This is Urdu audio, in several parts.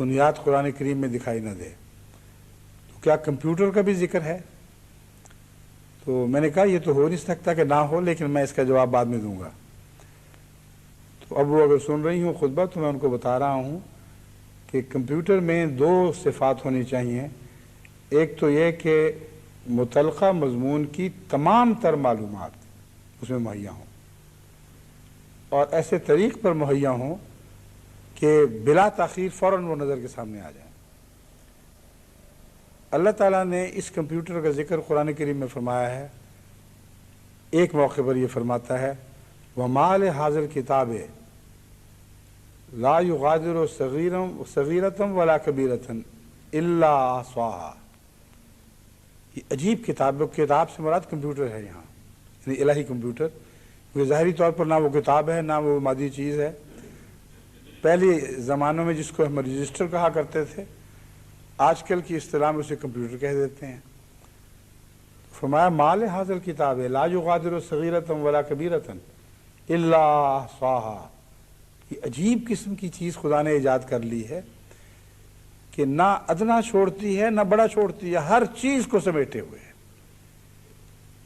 بنیاد قرآن کریم میں دکھائی نہ دے تو کیا کمپیوٹر کا بھی ذکر ہے؟ تو میں نے کہا یہ تو ہو نہیں سکتا کہ نہ ہو، لیکن میں اس کا جواب بعد میں دوں گا۔ تو اب وہ اگر سن رہی ہوں خطبہ تو میں ان کو بتا رہا ہوں کہ کمپیوٹر میں دو صفات ہونی چاہیے۔ ایک تو یہ کہ متعلقہ مضمون کی تمام تر معلومات اس میں مہیا ہوں، اور ایسے طریق پر مہیا ہوں کہ بلا تاخیر فوراً وہ نظر کے سامنے آ جائیں۔ اللہ تعالیٰ نے اس کمپیوٹر کا ذکر قرآن کریم میں فرمایا ہے۔ ایک موقع پر یہ فرماتا ہے وَمَا لِهَٰذَا الْكِتَابِ لَا يُغَادِرُ صَغِيرَةً وَلَا كَبِيرَةً إِلَّا أَحْصَاهَا۔ یہ عجیب کتاب سے مراد کمپیوٹر ہے یہاں، یعنی الہی کمپیوٹر، کیونکہ ظاہری طور پر نہ وہ کتاب ہے نہ وہ مادی چیز ہے۔ پہلے زمانوں میں جس کو ہم رجسٹر کہا کرتے تھے، آج کل کی اصطلاح میں اسے کمپیوٹر کہہ دیتے ہیں۔ فرمایا مَا لِهَٰذَا الْكِتَابِ لَا يُغَادِرُ صَغِيرَةً وَلَا كَبِيرَةً إِلَّا أَحْصَاهَا۔ یہ عجیب قسم کی چیز خدا نے ایجاد کر لی ہے کہ نہ ادنا چھوڑتی ہے نہ بڑا چھوڑتی ہے، ہر چیز کو سمیٹے ہوئے ہے،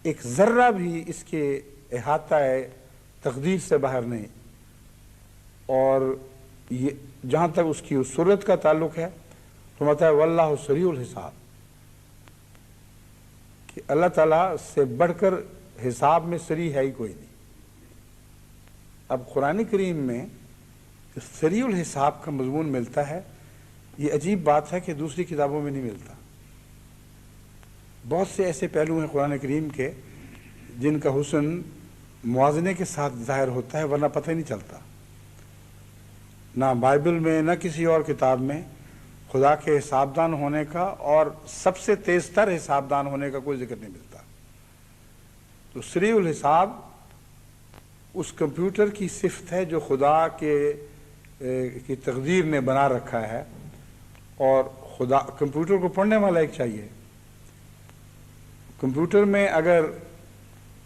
ایک ذرہ بھی اس کے احاطہ تقدیر سے باہر نہیں۔ اور یہ جہاں تک اس کی اس صورت کا تعلق ہے تو مطلب ہے واللہ سریع الحساب، کہ اللہ تعالیٰ سے بڑھ کر حساب میں سریع ہے ہی کوئی نہیں۔ اب قرآن کریم میں سریع الحساب کا مضمون ملتا ہے، یہ عجیب بات ہے کہ دوسری کتابوں میں نہیں ملتا۔ بہت سے ایسے پہلو ہیں قرآن کریم کے جن کا حسن موازنے کے ساتھ ظاہر ہوتا ہے، ورنہ پتہ ہی نہیں چلتا۔ نہ بائبل میں نہ کسی اور کتاب میں خدا کے حسابدان ہونے کا اور سب سے تیز تر حسابدان ہونے کا کوئی ذکر نہیں ملتا۔ تو سریع الحساب اس کمپیوٹر کی صفت ہے جو خدا کی تقدیر نے بنا رکھا ہے، اور خدا کمپیوٹر کو پڑھنے والا ایک چاہیے۔ کمپیوٹر میں اگر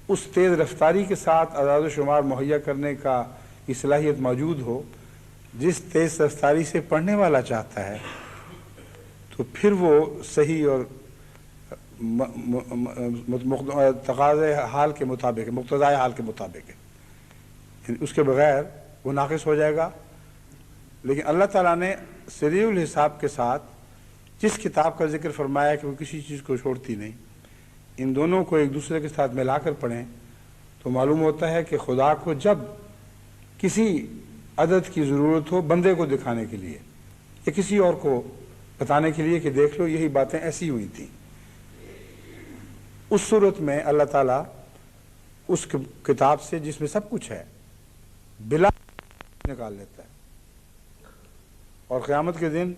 اس تیز رفتاری کے ساتھ اعداد و شمار مہیا کرنے کا کی صلاحیت موجود ہو جس تیز رفتاری سے پڑھنے والا چاہتا ہے، تو پھر وہ صحیح اور تقاضے حال کے مطابق ہے، مقتضائے حال کے مطابق ہے، یعنی اس کے بغیر وہ ناقص ہو جائے گا۔ لیکن اللہ تعالیٰ نے سریع الحساب کے ساتھ جس کتاب کا ذکر فرمایا کہ وہ کسی چیز کو چھوڑتی نہیں، ان دونوں کو ایک دوسرے کے ساتھ ملا کر پڑھیں تو معلوم ہوتا ہے کہ خدا کو جب کسی عدد کی ضرورت ہو بندے کو دکھانے کے لیے یا کسی اور کو بتانے کے لیے کہ دیکھ لو یہی باتیں ایسی ہوئی تھیں، اس صورت میں اللہ تعالیٰ اس کتاب سے جس میں سب کچھ ہے بلا نکال لیتا ہے۔ اور قیامت کے دن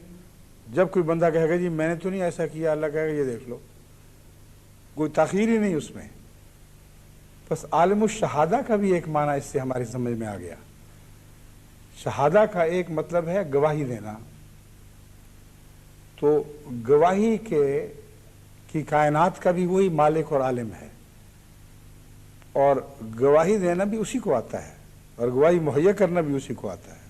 جب کوئی بندہ کہے گا جی میں نے تو نہیں ایسا کیا، اللہ کہے گا یہ دیکھ لو، کوئی تاخیر ہی نہیں اس میں۔ بس عالم الشہادہ کا بھی ایک معنی اس سے ہماری سمجھ میں آ گیا۔ شہادہ کا ایک مطلب ہے گواہی دینا، تو گواہی کی کائنات کا بھی وہی مالک اور عالم ہے، اور گواہی دینا بھی اسی کو آتا ہے اور گواہی مہیا کرنا بھی اسی کو آتا ہے۔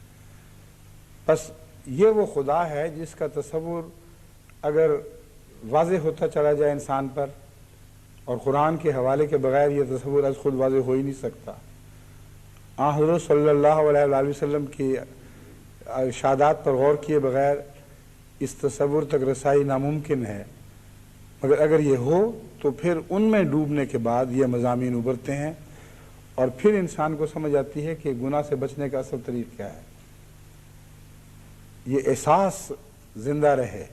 بس یہ وہ خدا ہے جس کا تصور اگر واضح ہوتا چلا جائے انسان پر، اور قرآن کے حوالے کے بغیر یہ تصور از خود واضح ہو ہی نہیں سکتا۔ حضرت صلی اللہ علیہ وآلہ وسلم کی ارشادات پر غور کیے بغیر اس تصور تک رسائی ناممکن ہے، مگر اگر یہ ہو تو پھر ان میں ڈوبنے کے بعد یہ مضامین ابھرتے ہیں، اور پھر انسان کو سمجھ آتی ہے کہ گناہ سے بچنے کا اصل طریق کیا ہے۔ یہ احساس زندہ رہے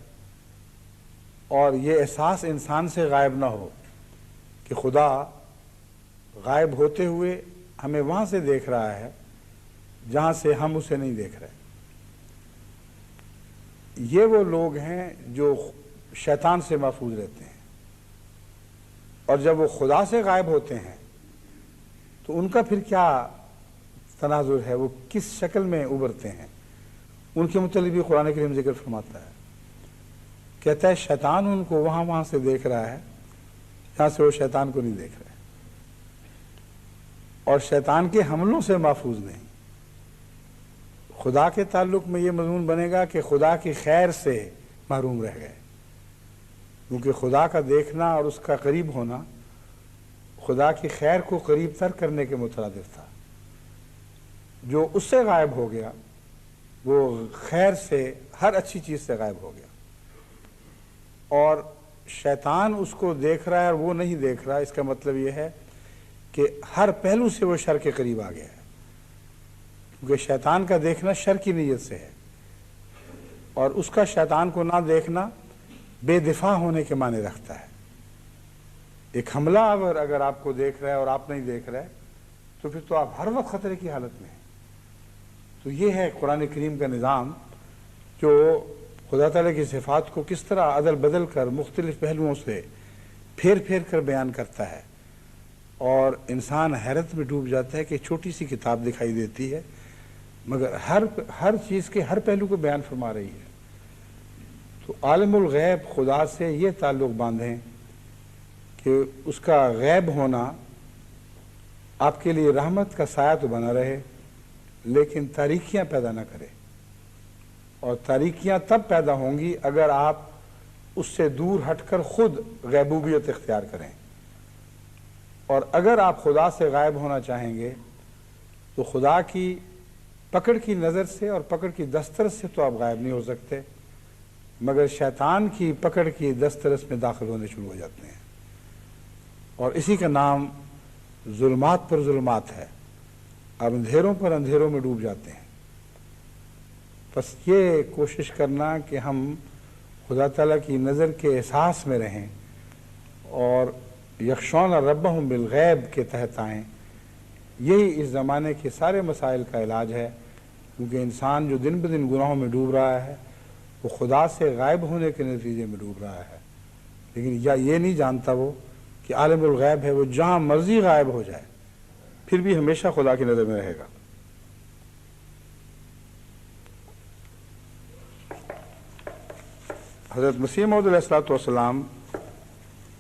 اور یہ احساس انسان سے غائب نہ ہو کہ خدا غائب ہوتے ہوئے ہمیں وہاں سے دیکھ رہا ہے جہاں سے ہم اسے نہیں دیکھ رہے۔ یہ وہ لوگ ہیں جو شیطان سے محفوظ رہتے ہیں، اور جب وہ خدا سے غائب ہوتے ہیں تو ان کا پھر کیا تناظر ہے، وہ کس شکل میں ابھرتے ہیں، ان کے متعلق بھی قرآن کریم ذکر فرماتا ہے۔ کہتا ہے شیطان ان کو وہاں سے دیکھ رہا ہے جہاں سے وہ شیطان کو نہیں دیکھ رہے، اور شیطان کے حملوں سے محفوظ نہیں۔ خدا کے تعلق میں یہ مضمون بنے گا کہ خدا کی خیر سے محروم رہ گئے، کیونکہ خدا کا دیکھنا اور اس کا قریب ہونا خدا کی خیر کو قریب تر کرنے کے مترادف تھا۔ جو اس سے غائب ہو گیا وہ خیر سے، ہر اچھی چیز سے غائب ہو گیا، اور شیطان اس کو دیکھ رہا ہے اور وہ نہیں دیکھ رہا۔ اس کا مطلب یہ ہے کہ ہر پہلو سے وہ شر کے قریب آ گیا ہے، کیونکہ شیطان کا دیکھنا شر کی نیت سے ہے، اور اس کا شیطان کو نہ دیکھنا بے دفاع ہونے کے معنی رکھتا ہے۔ ایک حملہ آور اگر آپ کو دیکھ رہا ہے اور آپ نہیں دیکھ رہے تو پھر تو آپ ہر وقت خطرے کی حالت میں ہیں۔ تو یہ ہے قرآن کریم کا نظام جو خدا تعالیٰ کی صفات کو کس طرح عدل بدل کر مختلف پہلوؤں سے پھیر پھیر کر بیان کرتا ہے، اور انسان حیرت میں ڈوب جاتا ہے کہ چھوٹی سی کتاب دکھائی دیتی ہے مگر ہر چیز کے ہر پہلو کو بیان فرما رہی ہے۔ تو عالم الغیب خدا سے یہ تعلق باندھیں کہ اس کا غیب ہونا آپ کے لیے رحمت کا سایہ تو بنا رہے، لیکن تاریکیاں پیدا نہ کرے، اور تاریکیاں تب پیدا ہوں گی اگر آپ اس سے دور ہٹ کر خود غیبوبیت اختیار کریں، اور اگر آپ خدا سے غائب ہونا چاہیں گے تو خدا کی پکڑ کی نظر سے اور پکڑ کی دسترس سے تو آپ غائب نہیں ہو سکتے، مگر شیطان کی پکڑ کی دسترس میں داخل ہونے شروع ہو جاتے ہیں، اور اسی کا نام ظلمات پر ظلمات ہے۔ آپ اندھیروں پر اندھیروں میں ڈوب جاتے ہیں۔ بس یہ کوشش کرنا کہ ہم خدا تعالیٰ کی نظر کے احساس میں رہیں اور یخشون ربہم بالغیب کے تحت آئیں، یہی اس زمانے کے سارے مسائل کا علاج ہے، کیونکہ انسان جو دن بدن گناہوں میں ڈوب رہا ہے وہ خدا سے غائب ہونے کے نتیجے میں ڈوب رہا ہے، لیکن یہ نہیں جانتا وہ کہ عالم الغیب ہے، وہ جہاں مرضی غائب ہو جائے پھر بھی ہمیشہ خدا کی نظر میں رہے گا۔ حضرت مسیح موعود علیہ السلام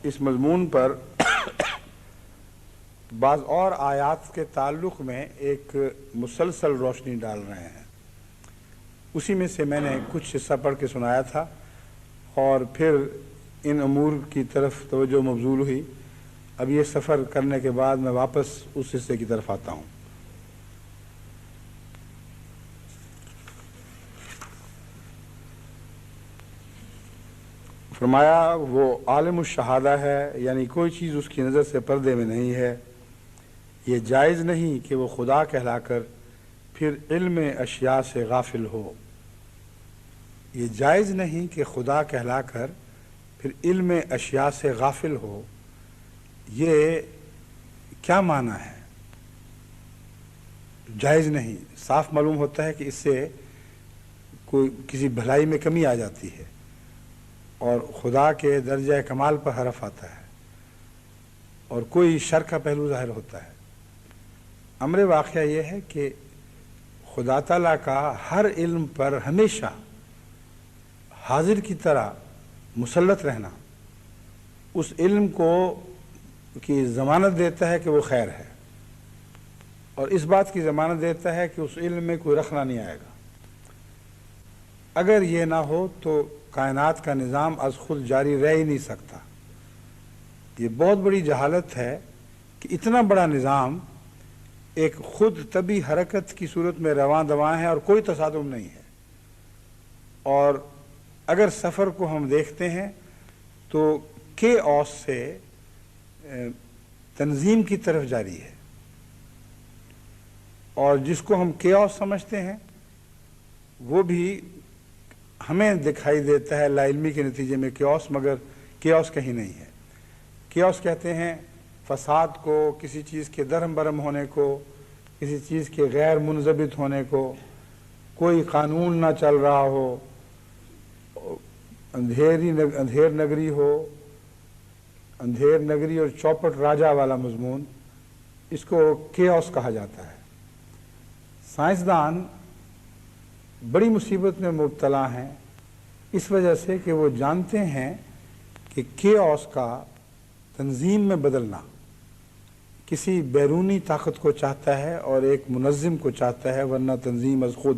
اس مضمون پر بعض اور آیات کے تعلق میں ایک مسلسل روشنی ڈال رہے ہیں، اسی میں سے میں نے کچھ حصہ پڑھ کے سنایا تھا، اور پھر ان امور کی طرف توجہ مبذول ہوئی۔ اب یہ سفر کرنے کے بعد میں واپس اس حصے کی طرف آتا ہوں۔ فرمایا وہ عالم الشہادہ ہے، یعنی کوئی چیز اس کی نظر سے پردے میں نہیں ہے، یہ جائز نہیں کہ وہ خدا کہلا کر پھر علم اشیاء سے غافل ہو۔ یہ جائز نہیں کہ خدا کہلا کر پھر علم اشیاء سے غافل ہو۔ یہ کیا معنی ہے؟ جائز نہیں، صاف معلوم ہوتا ہے کہ اس سے کوئی کسی بھلائی میں کمی آ جاتی ہے اور خدا کے درجہ کمال پر حرف آتا ہے اور کوئی شر کا پہلو ظاہر ہوتا ہے۔ امر واقعہ یہ ہے کہ خدا تعالیٰ کا ہر علم پر ہمیشہ حاضر کی طرح مسلط رہنا اس علم کو کی ضمانت دیتا ہے کہ وہ خیر ہے، اور اس بات کی ضمانت دیتا ہے کہ اس علم میں کوئی رخنا نہیں آئے گا۔ اگر یہ نہ ہو تو کائنات کا نظام از خود جاری رہ ہی نہیں سکتا۔ یہ بہت بڑی جہالت ہے کہ اتنا بڑا نظام ایک خود طبی حرکت کی صورت میں رواں دواں ہے اور کوئی تصادم نہیں ہے، اور اگر سفر کو ہم دیکھتے ہیں تو کیوس سے تنظیم کی طرف جاری ہے، اور جس کو ہم کیوس سمجھتے ہیں وہ بھی ہمیں دکھائی دیتا ہے لا علمی کے نتیجے میں کیوس، مگر کیوس کہیں نہیں ہے۔ کیوس کہتے ہیں فساد کو، کسی چیز کے درہم برہم ہونے کو، کسی چیز کے غیر منضبط ہونے کو، کوئی قانون نہ چل رہا ہو، اندھیر نگری ہو، اندھیر نگری اور چوپٹ راجہ والا مضمون، اس کو کیوس کہا جاتا ہے۔ سائنسدان بڑی مصیبت میں مبتلا ہیں اس وجہ سے کہ وہ جانتے ہیں کہ کیوس کا تنظیم میں بدلنا کسی بیرونی طاقت کو چاہتا ہے اور ایک منظم کو چاہتا ہے، ورنہ تنظیم از خود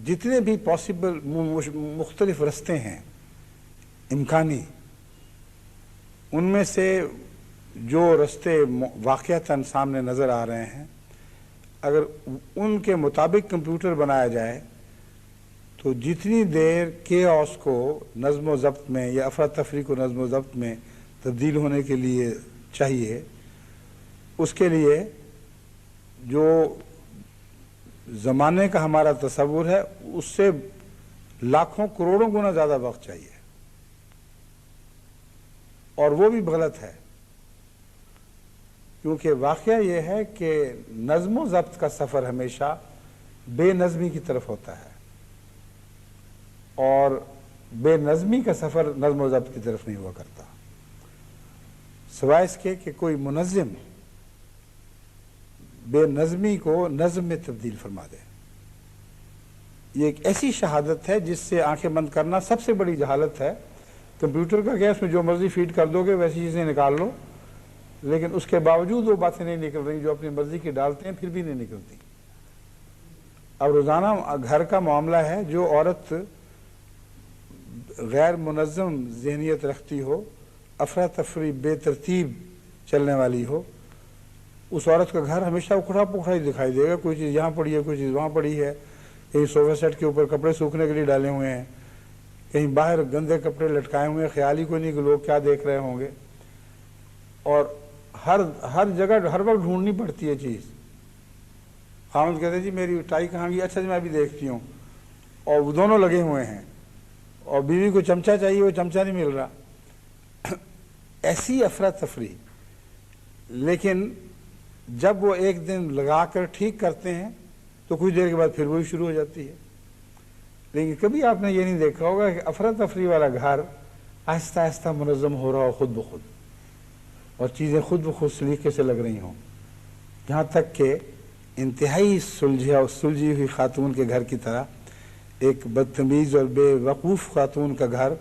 جتنے بھی پاسبل مختلف رستے ہیں امکانی، ان میں سے جو رستے واقعتاً سامنے نظر آ رہے ہیں، اگر ان کے مطابق کمپیوٹر بنایا جائے تو جتنی دیر کیوس کو نظم و ضبط میں یا افراتفری کو نظم و ضبط میں تبدیل ہونے کے لیے چاہیے، اس کے لیے جو زمانے کا ہمارا تصور ہے اس سے لاکھوں کروڑوں گنا زیادہ وقت چاہیے، اور وہ بھی غلط ہے، کیونکہ واقعہ یہ ہے کہ نظم و ضبط کا سفر ہمیشہ بے نظمی کی طرف ہوتا ہے، اور بے نظمی کا سفر نظم و ضبط کی طرف نہیں ہوا کرتا، سوائے اس کے کہ کوئی منظم بے نظمی کو نظم میں تبدیل فرما دے۔ یہ ایک ایسی شہادت ہے جس سے آنکھیں بند کرنا سب سے بڑی جہالت ہے۔ کمپیوٹر کا کیا، اس میں جو مرضی فیڈ کر دو گے ویسی چیزیں نکال لو، لیکن اس کے باوجود وہ باتیں نہیں نکل رہی جو اپنی مرضی کی ڈالتے ہیں، پھر بھی نہیں نکلتی۔ اب روزانہ گھر کا معاملہ ہے، جو عورت غیر منظم ذہنیت رکھتی ہو، افراتفری بے ترتیب چلنے والی ہو، اس عورت کا گھر ہمیشہ اکھڑا پکھڑا ہی دکھائی دے گا، کوئی چیز یہاں پڑی ہے، کوئی چیز وہاں پڑی ہے، کہیں صوفہ سیٹ کے اوپر کپڑے سوکھنے کے لیے ڈالے ہوئے ہیں، کہیں باہر گندے کپڑے لٹکائے ہوئے ہیں، خیال ہی کوئی نہیں کہ لوگ کیا دیکھ رہے ہوں گے، اور ہر جگہ ہر وقت ڈھونڈنی پڑتی ہے چیز۔ خاوند کہتے ہیں جی میری ٹائی کہاں گئی، اچھا جی میں بھی دیکھتی ہوں، اور وہ دونوں لگے ہوئے ہیں، اور بیوی کو چمچہ چاہیے، وہ چمچہ نہیں مل رہا، ایسی افراتفری۔ لیکن جب وہ ایک دن لگا کر ٹھیک کرتے ہیں تو کچھ دیر کے بعد پھر وہی شروع ہو جاتی ہے۔ لیکن کبھی آپ نے یہ نہیں دیکھا ہوگا کہ افراتفری والا گھر آہستہ آہستہ منظم ہو رہا ہو خود بخود، اور چیزیں خود بخود سلیقے سے لگ رہی ہوں، یہاں تک کہ انتہائی سلجھی ہوئی خاتون کے گھر کی طرح ایک بدتمیز اور بے وقوف خاتون کا گھر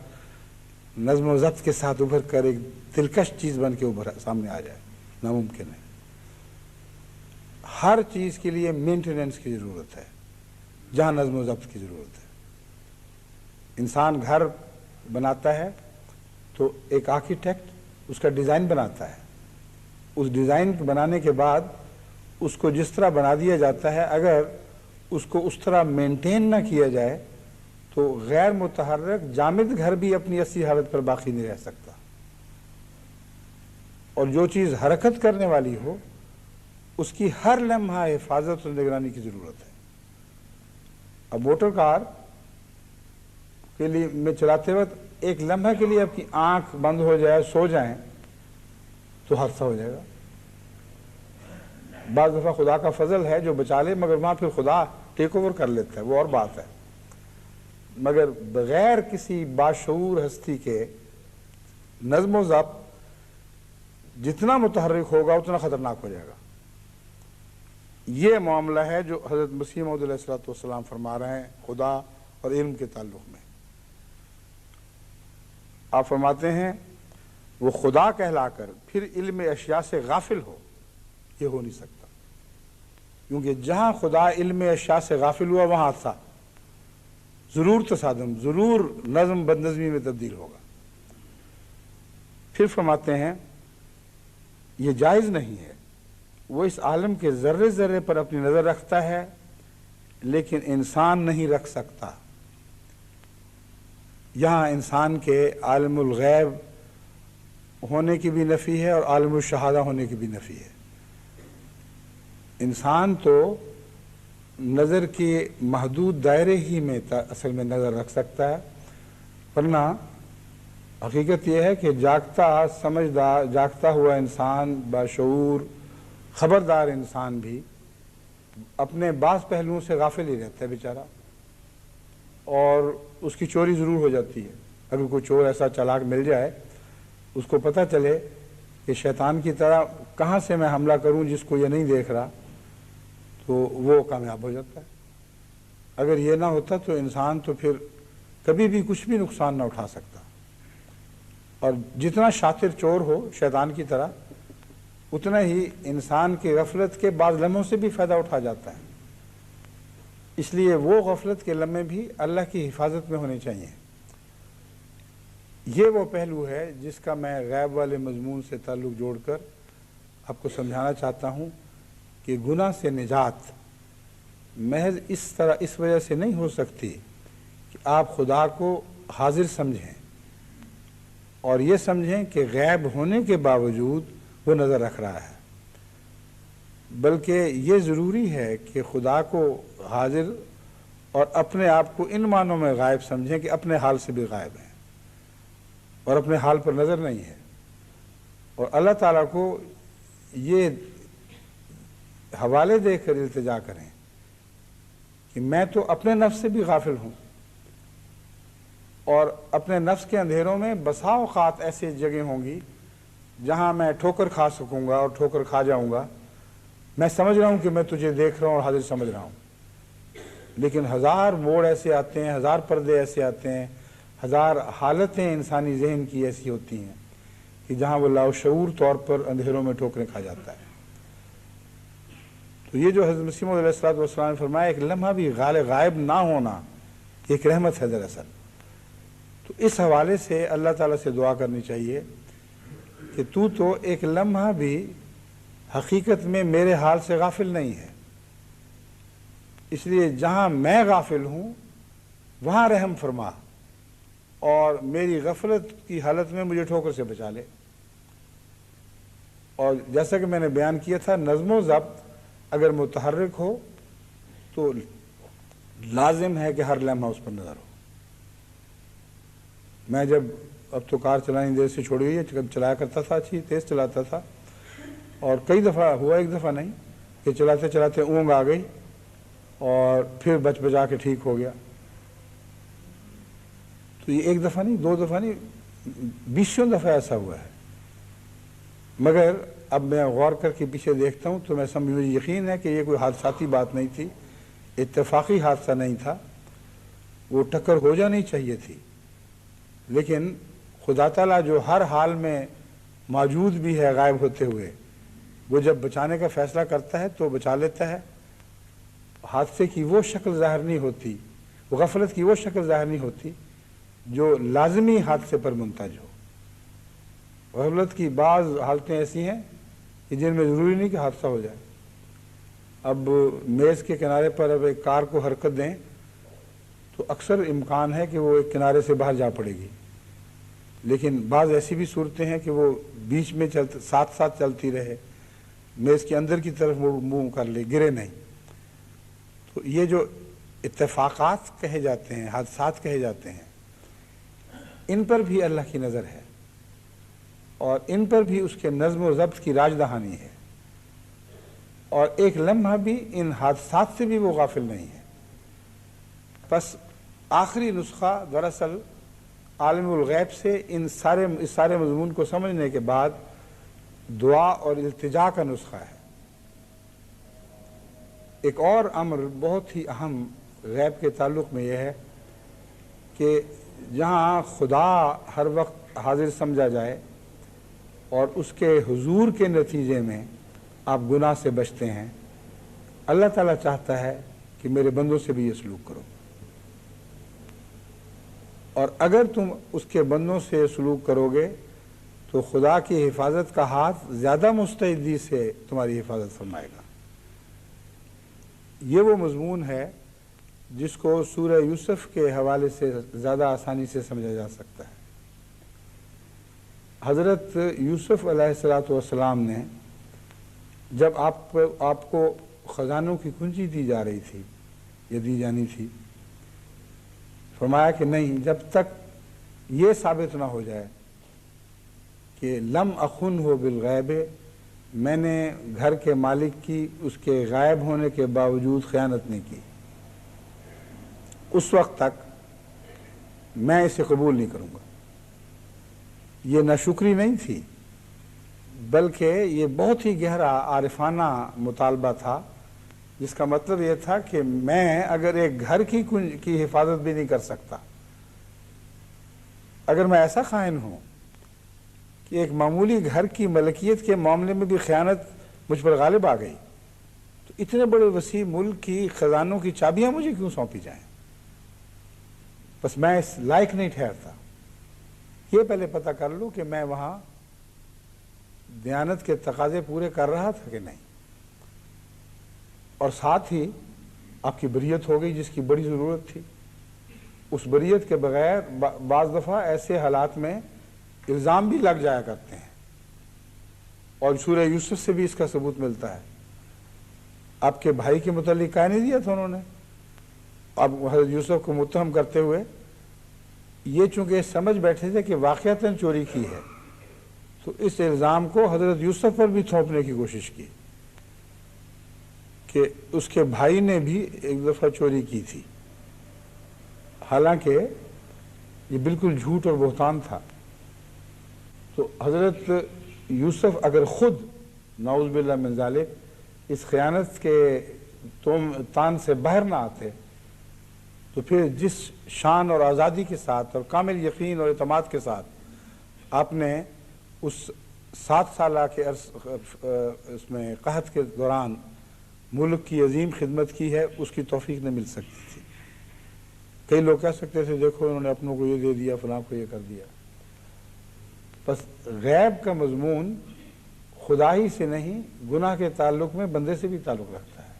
نظم و ضبط کے ساتھ ابھر کر ایک دلکش چیز بن کے سامنے آ جائے، ناممکن ہے۔ ہر چیز کے لیے مینٹیننس کی ضرورت ہے، جہاں نظم و ضبط کی ضرورت ہے۔ انسان گھر بناتا ہے تو ایک آرکیٹیکٹ اس کا ڈیزائن بناتا ہے، اس ڈیزائن بنانے کے بعد اس کو جس طرح بنا دیا جاتا ہے، اگر اس کو اس طرح مینٹین نہ کیا جائے تو غیر متحرک جامد گھر بھی اپنی اصلی حالت پر باقی نہیں رہ سکتا، اور جو چیز حرکت کرنے والی ہو اس کی ہر لمحہ حفاظت اور نگرانی کی ضرورت ہے۔ اب موٹر کار کے لیے میں چلاتے وقت ایک لمحہ کے لیے آپ کی آنکھ بند ہو جائے، سو جائیں تو حادثہ ہو جائے گا۔ بعض دفعہ خدا کا فضل ہے جو بچا لے، مگر وہاں پھر خدا ٹیک اوور کر لیتا ہے، وہ اور بات ہے۔ مگر بغیر کسی باشعور ہستی کے نظم و ضبط جتنا متحرک ہوگا اتنا خطرناک ہو جائے گا۔ یہ معاملہ ہے جو حضرت مسیح موعود علیہ الصلوۃ والسلام فرما رہے ہیں خدا اور علم کے تعلق میں۔ آپ فرماتے ہیں وہ خدا کہلا کر پھر علم اشیاء سے غافل ہو، یہ ہو نہیں سکتا، کیونکہ جہاں خدا علم اشیاء سے غافل ہوا وہاں حادثہ، ضرور تصادم، ضرور نظم بد نظمی میں تبدیل ہوگا۔ پھر فرماتے ہیں یہ جائز نہیں ہے، وہ اس عالم کے ذرے ذرے پر اپنی نظر رکھتا ہے لیکن انسان نہیں رکھ سکتا۔ یہاں انسان کے عالم الغیب ہونے کی بھی نفی ہے اور عالم الشہادہ ہونے کی بھی نفی ہے۔ انسان تو نظر کے محدود دائرے ہی میں اصل میں نظر رکھ سکتا ہے، ورنہ حقیقت یہ ہے کہ جاگتا سمجھدار جاگتا ہوا انسان، باشعور خبردار انسان بھی اپنے بعض پہلوؤں سے غافل ہی رہتا ہے بیچارہ، اور اس کی چوری ضرور ہو جاتی ہے۔ اگر کوئی چور ایسا چالاک مل جائے، اس کو پتہ چلے کہ شیطان کی طرح کہاں سے میں حملہ کروں جس کو یہ نہیں دیکھ رہا، تو وہ کامیاب ہو جاتا ہے۔ اگر یہ نہ ہوتا تو انسان تو پھر کبھی بھی کچھ بھی نقصان نہ اٹھا سکتا، اور جتنا شاطر چور ہو شیطان کی طرح اتنا ہی انسان کی غفلت کے بعض لمحوں سے بھی فائدہ اٹھا جاتا ہے۔ اس لیے وہ غفلت کے لمحے بھی اللہ کی حفاظت میں ہونے چاہیے۔ یہ وہ پہلو ہے جس کا میں غیب والے مضمون سے تعلق جوڑ کر آپ کو سمجھانا چاہتا ہوں کہ گناہ سے نجات محض اس وجہ سے نہیں ہو سکتی کہ آپ خدا کو حاضر سمجھیں اور یہ سمجھیں کہ غیب ہونے کے باوجود وہ نظر رکھ رہا ہے، بلکہ یہ ضروری ہے کہ خدا کو حاضر اور اپنے آپ کو ان معنوں میں غائب سمجھیں کہ اپنے حال سے بھی غائب ہیں اور اپنے حال پر نظر نہیں ہے، اور اللہ تعالیٰ کو یہ حوالے دے کر التجا کریں کہ میں تو اپنے نفس سے بھی غافل ہوں، اور اپنے نفس کے اندھیروں میں بسا اوقات ایسی جگہ ہوں گی جہاں میں ٹھوکر کھا سکوں گا اور ٹھوکر کھا جاؤں گا۔ میں سمجھ رہا ہوں کہ میں تجھے دیکھ رہا ہوں اور حاضر سمجھ رہا ہوں، لیکن ہزار موڑ ایسے آتے ہیں، ہزار پردے ایسے آتے ہیں، ہزار حالتیں انسانی ذہن کی ایسی ہوتی ہیں کہ جہاں وہ لاشعور طور پر اندھیروں میں ٹھوکریں کھا جاتا ہے۔ تو یہ جو حضرت مسیح موعود علیہ السلام نے فرمایا ایک لمحہ بھی غائب نہ ہونا ایک رحمت ہے دراصل۔ تو اس حوالے سے اللہ تعالیٰ سے دعا کرنی چاہیے کہ تو ایک لمحہ بھی حقیقت میں میرے حال سے غافل نہیں ہے، اس لیے جہاں میں غافل ہوں وہاں رحم فرما اور میری غفلت کی حالت میں مجھے ٹھوکر سے بچا لے۔ اور جیسا کہ میں نے بیان کیا تھا، نظم و ضبط اگر متحرک ہو تو لازم ہے کہ ہر لمحہ اس پر نظر ہو۔ میں جب اب تو کار چلانی دیر سے چھوڑ گئی ہے، چلایا کرتا تھا، اچھی تیز چلاتا تھا، اور کئی دفعہ ہوا، ایک دفعہ نہیں کہ چلاتے چلاتے اونگ آ گئی اور پھر بچا کے ٹھیک ہو گیا۔ تو یہ ایک دفعہ نہیں، دو دفعہ نہیں، 20 دفعہ ایسا ہوا ہے، مگر اب میں غور کر کے پیچھے دیکھتا ہوں تو مجھے یقین ہے کہ یہ کوئی حادثاتی بات نہیں تھی، اتفاقی حادثہ نہیں تھا، وہ ٹکر ہو جانی چاہیے تھی، لیکن خدا تعالیٰ جو ہر حال میں موجود بھی ہے غائب ہوتے ہوئے، وہ جب بچانے کا فیصلہ کرتا ہے تو بچا لیتا ہے۔ حادثے کی وہ شکل ظاہر نہیں ہوتی، غفلت کی وہ شکل ظاہر نہیں ہوتی جو لازمی حادثے پر منتج ہو۔ غفلت کی بعض حالتیں ایسی ہیں کہ جن میں ضروری نہیں کہ حادثہ ہو جائے۔ اب میز کے کنارے پر اب ایک کار کو حرکت دیں تو اکثر امکان ہے کہ وہ ایک کنارے سے باہر جا پڑے گی، لیکن بعض ایسی بھی صورتیں ہیں کہ وہ بیچ میں ساتھ ساتھ چلتی رہے، میز کے اندر کی طرف منہ کر لے، گرے نہیں۔ تو یہ جو اتفاقات کہے جاتے ہیں، حادثات کہے جاتے ہیں، ان پر بھی اللہ کی نظر ہے اور ان پر بھی اس کے نظم و ضبط کی راج دہانی ہے، اور ایک لمحہ بھی ان حادثات سے بھی وہ غافل نہیں ہے۔ بس آخری نسخہ دراصل عالم الغیب سے اس سارے مضمون کو سمجھنے کے بعد دعا اور التجا کا نسخہ ہے۔ ایک اور امر بہت ہی اہم غیب کے تعلق میں یہ ہے کہ جہاں خدا ہر وقت حاضر سمجھا جائے اور اس کے حضور کے نتیجے میں آپ گناہ سے بچتے ہیں، اللہ تعالیٰ چاہتا ہے کہ میرے بندوں سے بھی یہ سلوک کرو، اور اگر تم اس کے بندوں سے سلوک کرو گے تو خدا کی حفاظت کا ہاتھ زیادہ مستعدی سے تمہاری حفاظت فرمائے گا۔ یہ وہ مضمون ہے جس کو سورہ یوسف کے حوالے سے زیادہ آسانی سے سمجھا جا سکتا ہے۔ حضرت یوسف علیہ السلام نے جب آپ کو خزانوں کی کنجی دی جا رہی تھی یا دی جانی تھی، فرمایا کہ نہیں، جب تک یہ ثابت نہ ہو جائے کہ لم اخن ہو بالغیب، میں نے گھر کے مالک کی اس کے غائب ہونے کے باوجود خیانت نہیں کی، اس وقت تک میں اسے قبول نہیں کروں گا۔ یہ ناشکری نہیں تھی، بلکہ یہ بہت ہی گہرا عارفانہ مطالبہ تھا، جس کا مطلب یہ تھا کہ میں اگر ایک گھر کی حفاظت بھی نہیں کر سکتا، اگر میں ایسا خائن ہوں کہ ایک معمولی گھر کی ملکیت کے معاملے میں بھی خیانت مجھ پر غالب آ گئی، تو اتنے بڑے وسیع ملک کی خزانوں کی چابیاں مجھے کیوں سونپی جائیں؟ بس میں اس لائق نہیں ٹھہرتا. یہ پہلے پتہ کر لو کہ میں وہاں دیانت کے تقاضے پورے کر رہا تھا کہ نہیں. اور ساتھ ہی آپ کی بریت ہو گئی جس کی بڑی ضرورت تھی. اس بریت کے بغیر بعض دفعہ ایسے حالات میں الزام بھی لگ جایا کرتے ہیں، اور سورہ یوسف سے بھی اس کا ثبوت ملتا ہے. آپ کے بھائی کے متعلق کہہ نہیں دیا تھا انہوں نے، اب حضرت یوسف کو متہم کرتے ہوئے یہ چونکہ سمجھ بیٹھے تھے کہ واقعتاً چوری کی ہے، تو اس الزام کو حضرت یوسف پر بھی تھوپنے کی کوشش کی کہ اس کے بھائی نے بھی ایک دفعہ چوری کی تھی، حالانکہ یہ بالکل جھوٹ اور بہتان تھا. تو حضرت یوسف اگر خود نعوذ باللہ من ذالک اس خیانت کے تان سے باہر نہ آتے تو پھر جس شان اور آزادی کے ساتھ اور کامل یقین اور اعتماد کے ساتھ آپ نے اس 7 سالہ کے اس میں قحط کے دوران ملک کی عظیم خدمت کی ہے، اس کی توفیق نہ مل سکتی تھی. کئی لوگ کہہ سکتے تھے دیکھو انہوں نے اپنوں کو یہ دے دیا، فلاں کو یہ کر دیا. بس غیب کا مضمون خدا ہی سے نہیں، گناہ کے تعلق میں بندے سے بھی تعلق رکھتا ہے.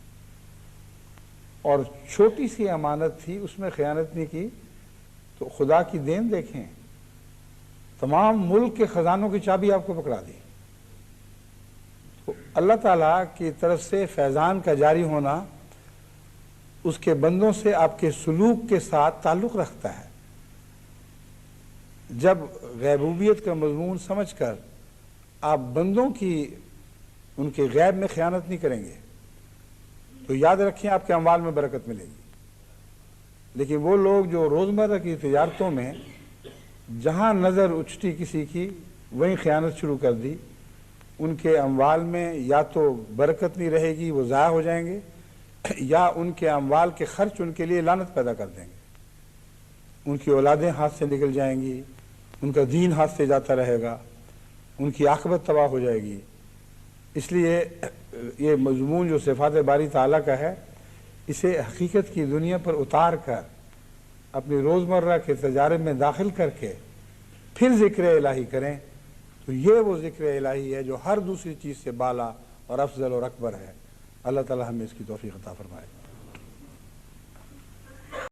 اور چھوٹی سی امانت تھی، اس میں خیانت نہیں کی تو خدا کی دین دیکھیں، تمام ملک کے خزانوں کی چابی آپ کو پکڑا دی. تو اللہ تعالیٰ کی طرف سے فیضان کا جاری ہونا اس کے بندوں سے آپ کے سلوک کے ساتھ تعلق رکھتا ہے. جب غیبوبیت کا مضمون سمجھ کر آپ بندوں کی ان کے غیب میں خیانت نہیں کریں گے تو یاد رکھیں آپ کے اموال میں برکت ملے گی. لیکن وہ لوگ جو روزمرہ کی تجارتوں میں جہاں نظر اچھٹی کسی کی وہیں خیانت شروع کر دی، ان کے اموال میں یا تو برکت نہیں رہے گی، وہ ضائع ہو جائیں گے، یا ان کے اموال کے خرچ ان کے لیے لعنت پیدا کر دیں گے. ان کی اولادیں ہاتھ سے نکل جائیں گی، ان کا دین ہاتھ سے جاتا رہے گا، ان کی عاقبت تباہ ہو جائے گی. اس لیے یہ مضمون جو صفات باری تعالیٰ کا ہے، اسے حقیقت کی دنیا پر اتار کر اپنی روزمرہ کے تجارب میں داخل کر کے پھر ذکر الہی کریں تو یہ وہ ذکر الہی ہے جو ہر دوسری چیز سے بالا اور افضل اور اکبر ہے. اللہ تعالیٰ ہمیں اس کی توفیق عطا فرمائے.